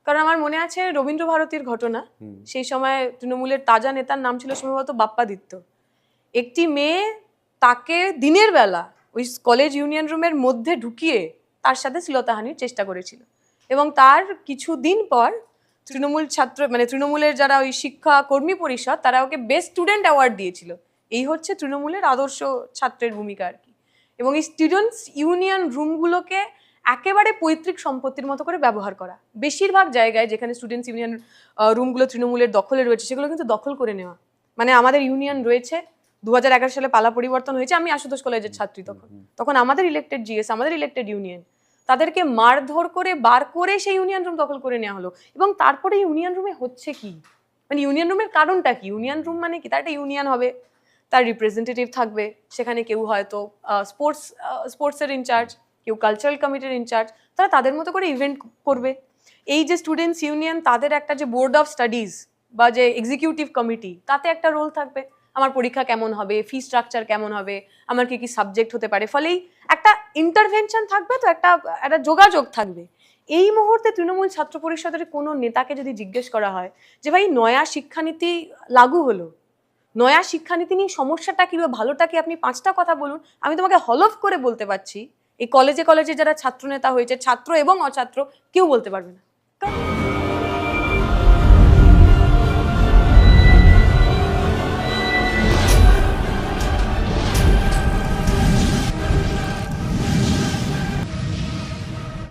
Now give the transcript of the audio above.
কারণ আমার মনে আছে রবীন্দ্র ভারতীর ঘটনা, সেই সময় তৃণমূলের তাজা নেতার নাম ছিল সম্ভবত বাপ্পাদিত্য। একটি মেয়ে তাকে দিনের বেলা ওই কলেজ ইউনিয়ন রুমের মধ্যে ঢুকিয়ে তার সাথে শ্লীলতাহানির চেষ্টা করেছিল, এবং তার কিছুদিন পর তৃণমূল ছাত্র মানে তৃণমূলের যারা ওই শিক্ষা কর্মী পরিষদ তারা ওকে বেস্ট স্টুডেন্ট অ্যাওয়ার্ড দিয়েছিল। এই হচ্ছে তৃণমূলের আদর্শ ছাত্রের ভূমিকা আর কি। এবং এই স্টুডেন্টস ইউনিয়ন রুমগুলোকে একেবারে পৈতৃক সম্পত্তির মতো করে ব্যবহার করা, বেশিরভাগ জায়গায় যেখানে স্টুডেন্টস ইউনিয়ন রুমগুলো তৃণমূলের দখলে রয়েছে সেগুলো কিন্তু দখল করে নেওয়া। মানে আমাদের ইউনিয়ন রয়েছে, 2011 সালে পালা পরিবর্তন হয়েছে, আমি আশুতোষ কলেজের ছাত্রী, তখন আমাদের ইলেক্টেড জিএস, আমাদের ইলেক্টেড ইউনিয়ন, তাদেরকে মারধর করে বার করে সেই ইউনিয়ন রুম দখল করে নেওয়া হলো। এবং তারপরে ইউনিয়ন রুমে হচ্ছে কি, মানে ইউনিয়ন রুমের কারণটা কি? ইউনিয়ন রুম মানে কি? তার একটা ইউনিয়ন হবে, তার রিপ্রেজেন্টেটিভ থাকবে, সেখানে কেউ হয়তো স্পোর্টসের ইনচার্জ, কেউ কালচারাল কমিটির ইনচার্জ, তারা তাদের মতো করে ইভেন্ট করবে। এই যে স্টুডেন্টস ইউনিয়ন, তাদের একটা যে বোর্ড অফ স্টাডিজ বা যে এক্সিকিউটিভ কমিটি, তাতে একটা রোল থাকবে, আমার পরীক্ষা কেমন হবে, ফি স্ট্রাকচার কেমন হবে, আমার কি কি সাবজেক্ট হতে পারে, ফলেই একটা ইন্টারভেনশন থাকবে, তো একটা যোগাযোগ থাকবে। এই মুহূর্তে তৃণমূল ছাত্র পরিষদের কোনো নেতাকে যদি জিজ্ঞেস করা হয় যে ভাই নয়া শিক্ষানীতি লাগু হলো, নয়া শিক্ষানীতি নিয়ে সমস্যাটা কি বা ভালোটা কি, আপনি 5টা কথা বলুন, আমি তোমাকে হলফ করে বলতে পারছি এই কলেজে কলেজে যারা ছাত্র নেতা হয়েছে, ছাত্র এবং অছাত্র, কেউ বলতে পারবে না।